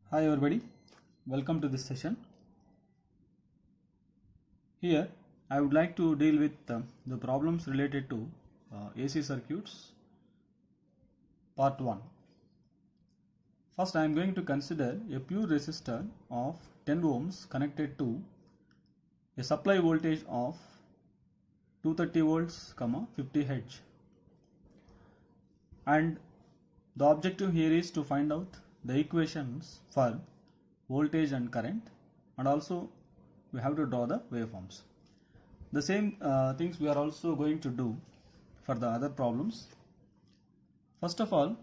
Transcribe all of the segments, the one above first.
Hi everybody, welcome to this session. Here I would like to deal with the problems related to AC circuits part 1. First I am going to consider a pure resistor of 10 ohms connected to a supply voltage of 230 volts, 50 Hz, and the objective here is to find out the equations for voltage and current, and also we have to draw the waveforms. The same things we are also going to do for the other problems. First of all,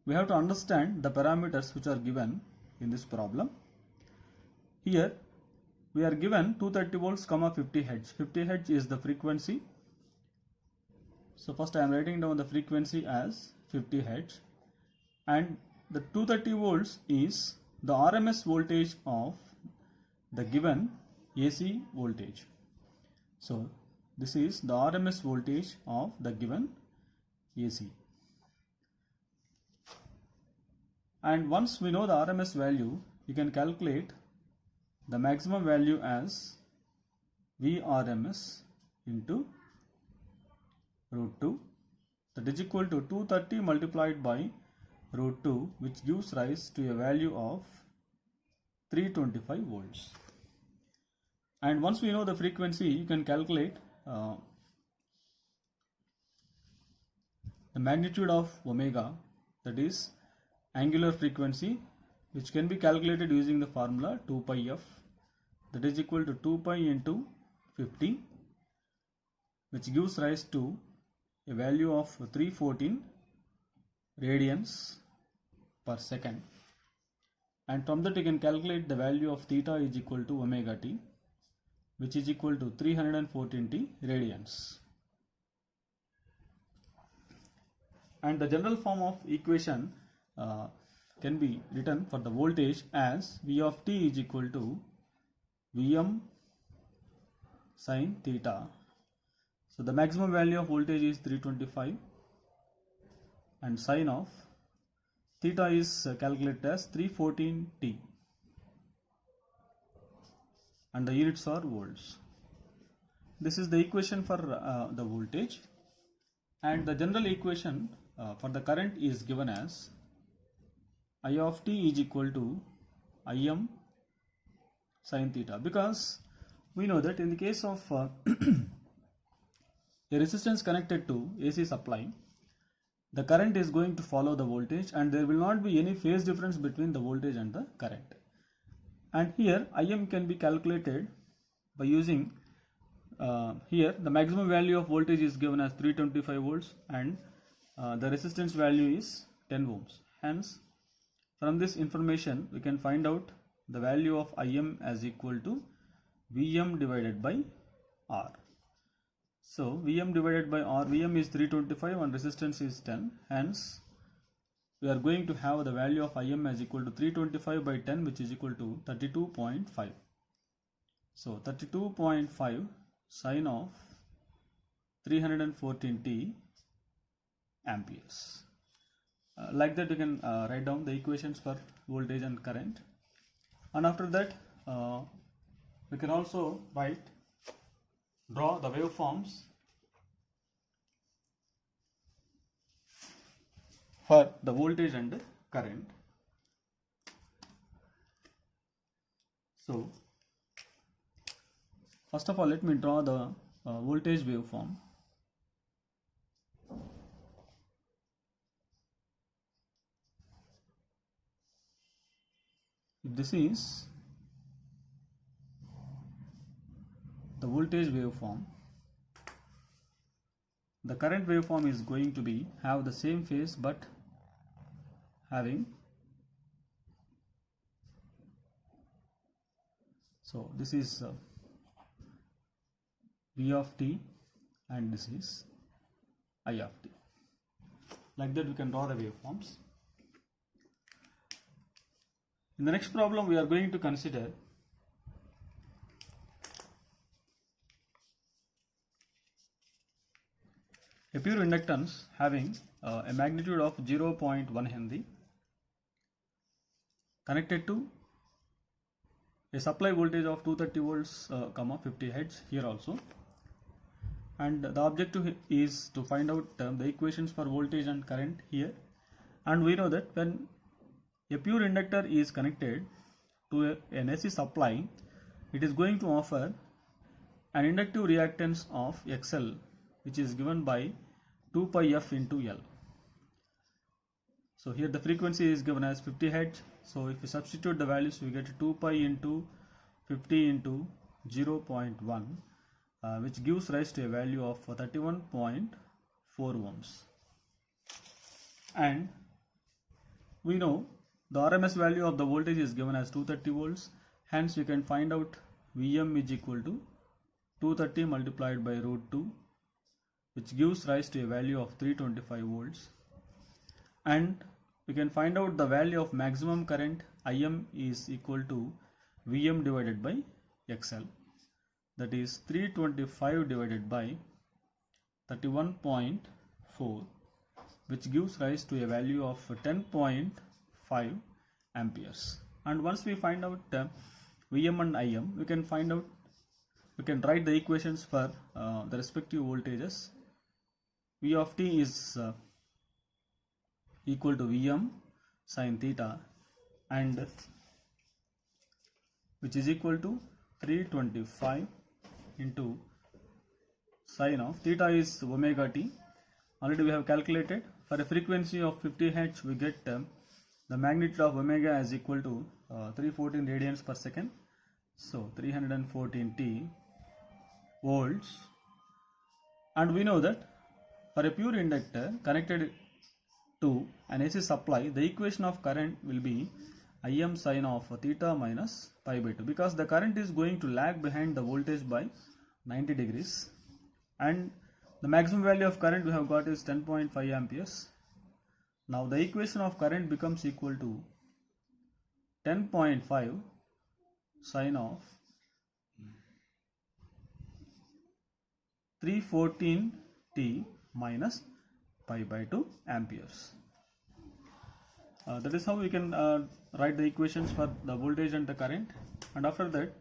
we have to understand the parameters which are given in this problem. Here we are given 230 volts, 50 Hz. 50 Hz is the frequency. So first I am writing down the frequency as 50 Hz, and the 230 volts is the RMS voltage of the given AC voltage. So this is the RMS voltage of the given AC. And once we know the RMS value, you can calculate the maximum value as Vrms into root 2, that is equal to 230 multiplied by root 2, which gives rise to a value of 325 volts. And once we know the frequency, you can calculate the magnitude of omega, that is angular frequency, which can be calculated using the formula 2 pi f, that is equal to 2 pi into 50, which gives rise to a value of 314 radians per second. And from that you can calculate the value of theta is equal to omega t, which is equal to 314 t radians. And the general form of equation can be written for the voltage as V of t is equal to Vm sin theta. So the maximum value of voltage is 325, and sin of theta is calculated as 314 t, and the units are volts. This is the equation for the voltage, and the general equation for the current is given as I of t is equal to Im sin theta, because we know that in the case of a resistance connected to AC supply, the current is going to follow the voltage, and there will not be any phase difference between the voltage and the current. And here Im can be calculated by using here the maximum value of voltage is given as 325 volts, and the resistance value is 10 ohms. Hence, from this information we can find out the value of Im as equal to Vm divided by R. So Vm divided by R, Vm is 325 and resistance is 10. Hence, we are going to have the value of Im as equal to 325 by 10, which is equal to 32.5. So 32.5 sine of 314 t amperes. Like that you can write down the equations for voltage and current, and after that we can also draw the waveforms for the voltage and current. So first of all, let me draw the voltage waveform. This is the voltage waveform. The current waveform is going to be have the same phase but having, so this is V of t and this is I of t. Like that we can draw the waveforms. In the next problem we are going to consider a pure inductance having a magnitude of 0.1 Henry connected to a supply voltage of 230 volts, 50 hertz here also. And the objective is to find out the equations for voltage and current here. And we know that when a pure inductor is connected to an AC supply, it is going to offer an inductive reactance of XL, which is given by 2 pi f into L. So here the frequency is given as 50 Hz. So if we substitute the values, we get 2 pi into 50 into 0.1, which gives rise to a value of 31.4 ohms. And we know the RMS value of the voltage is given as 230 volts. Hence we can find out Vm is equal to 230 multiplied by root 2, which gives rise to a value of 325 volts. And we can find out the value of maximum current Im is equal to Vm divided by XL, that is 325 divided by 31.4, which gives rise to a value of 10.5 amperes. And once we find out Vm and Im, we can write the equations for the respective voltages. V of t is equal to Vm sin theta, and which is equal to 325 into sine of theta is omega t. Already we have calculated. For a frequency of 50 Hz, we get the magnitude of omega is equal to 314 radians per second. So 314 t volts. And we know that for a pure inductor connected to an AC supply, the equation of current will be Im sin of theta minus pi by 2, because the current is going to lag behind the voltage by 90 degrees. And the maximum value of current we have got is 10.5 amperes. Now the equation of current becomes equal to 10.5 sine of 314 t minus pi by 2 amperes. That is how we can write the equations for the voltage and the current. And after that,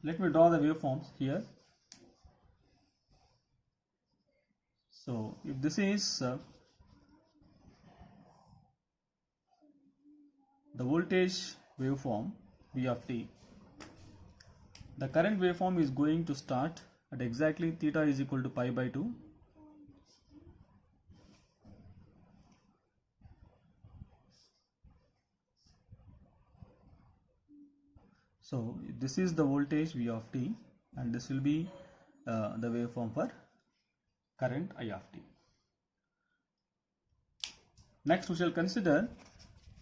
let me draw the waveforms here. So if this is the voltage waveform V of t, the current waveform is going to start at exactly theta is equal to pi by 2. So this is the voltage V of t, and this will be the waveform for current I of t. Next we shall consider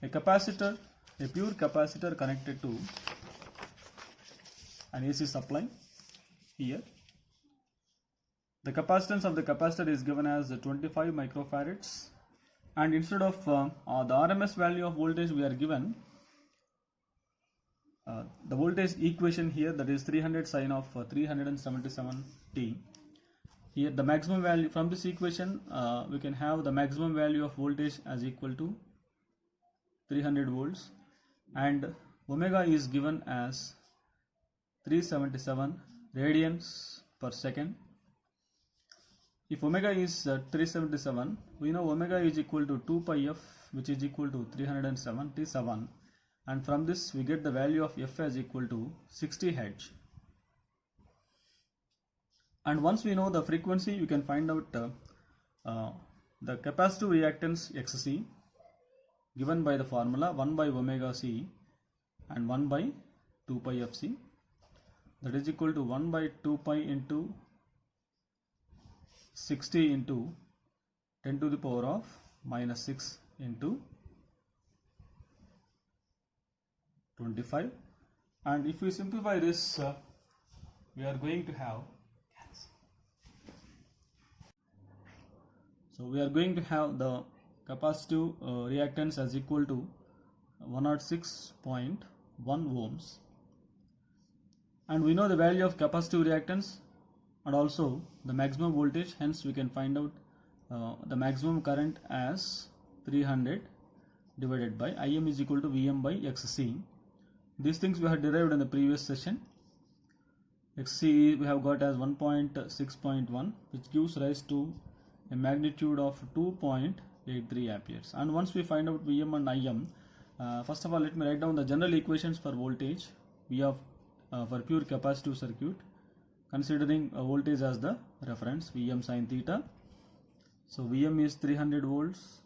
a capacitor, a pure capacitor connected to an AC supply. Here the capacitance of the capacitor is given as 25 microfarads, and instead of the RMS value of voltage we are given the voltage equation here, that is 300 sine of 377 t. Here the maximum value from this equation we can have the maximum value of voltage as equal to 300 volts, and omega is given as 377 radians per second. If omega is 377, we know omega is equal to 2 pi f, which is equal to 377, and from this we get the value of f as equal to 60 Hz. And once we know the frequency, you can find out the capacitive reactance Xc, given by the formula 1 by omega c and 1 by 2 pi fc, that is equal to 1 by 2 pi into 60 into 10 to the power of minus 6 into 25. And if we simplify this, we are going to have the capacitive reactance as equal to 106.1 ohms, and we know the value of capacitive reactance and also the maximum voltage. Hence we can find out the maximum current as 300 divided by Im is equal to Vm by Xc. These things we have derived in the previous session. Xc we have got as 1.6.1, which gives rise to a magnitude of 2.83 amperes. And once we find out Vm and Im, first of all let me write down the general equations for voltage. We have for pure capacitive circuit, considering voltage as the reference, Vm sin theta. So Vm is 300 volts.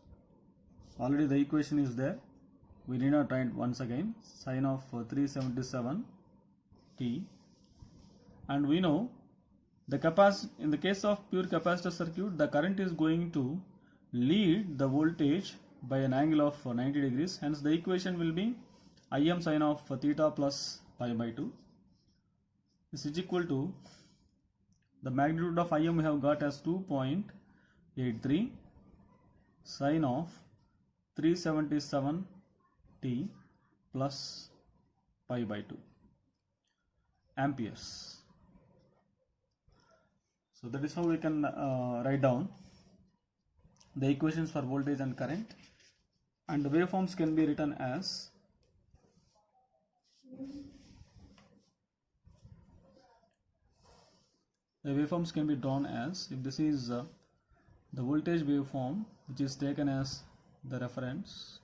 Already the equation is there. We need not write once again. Sine of 377 t. And we know in the case of pure capacitor circuit, the current is going to lead the voltage by an angle of 90 degrees. Hence the equation will be Im sine of theta plus pi by 2. This is equal to the magnitude of Im we have got as 2.83 sine of 377 t plus pi by 2 amperes. So that is how we can write down the equations for voltage and current, and the waveforms can be written as drawn as, if this is the voltage waveform which is taken as the reference,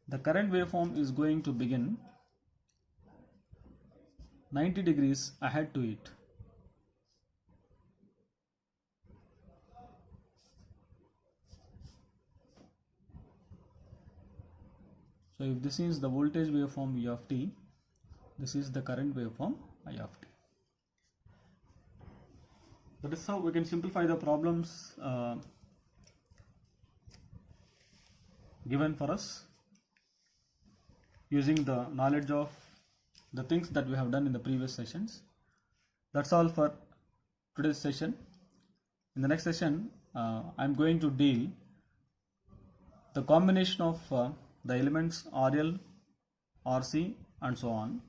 the current waveform is going to begin 90 degrees ahead to it. So if this is the voltage waveform V of t, this is the current waveform I of t. That is how we can simplify the problems given for us using the knowledge of the things that we have done in the previous sessions. That's all for today's session. In the next session, I am going to deal the combination of the elements RL, RC and so on.